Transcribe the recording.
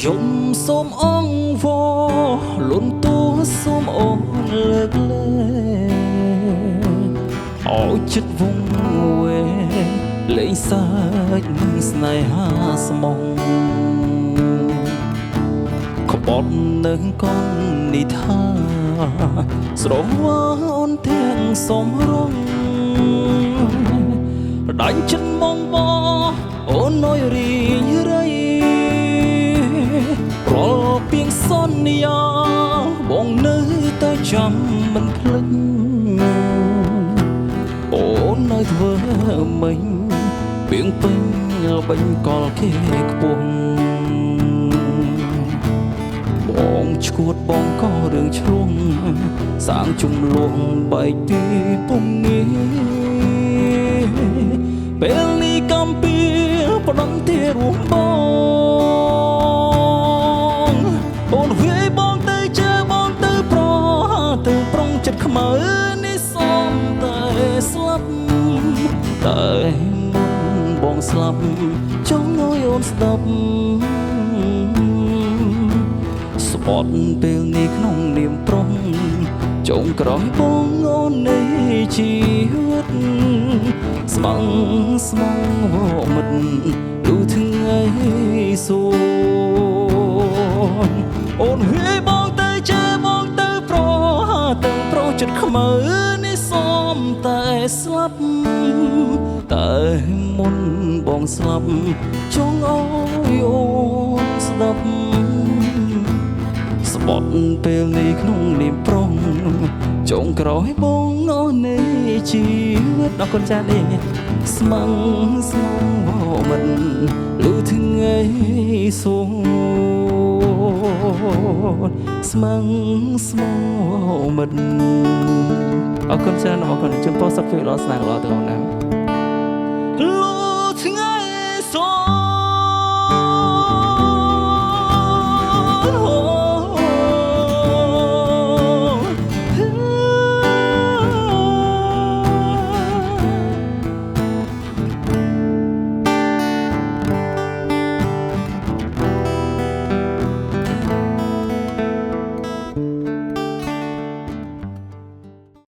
ខ្ញុំសូមអង្វរលន់តួសូមអូនលើកលែងឲ្យចិត្តវង្វេងលេងសាច់នឹងស្នេហាស្មងក្បត់នឹងកននិថាស្រវ៉ាអូនទាំងសំរងដាច់ចិត្តមកបអូនអើយរីរៃប្រពីងសន្យាបងនៅតែចាំមិនភ្លេចអូននៅធ្វើមិញពីងពេញបាញ់កលគេខ្ពស់បងឈួតបងក៏រឿងឆ្លងសាងជំលងបែកទីពុំងារពេលនេះកំពីប្តឹងទីរួមបងអូនវាយបងទៅជើបងទៅប្រុងចិត្តខ្មៅនេះសុំតែស្លាប់តែមុនបងស្លាប់ចង់ឲ្យអូនស្ដាប់ស្បត់ពេលនេះក្នុងនាមប្រុងចុងក្រោយបងអូននៃជីវិតស្មងវមិតលុះថ្ងៃសួនអូនវាយបងទៅជើបងទៅប្ចិត្តខ្មៅនេះសុំតែស្លាប់តែមុនបងស្លាប់ចង់ឲ្យអូនស្ដាប់ស្បត់ពេលនេះក្នុងនាមប្រុងចុងក្រោយបងអូននៃជីវិតអរគុណចាស់នេះស្មងវមិតលុះថ្ងៃសួនស្មងវមិតអរគុណចាស់អរគុណចំពោះសុខភាពល្អស្នេហ៍ល្អទាំងអស់ណា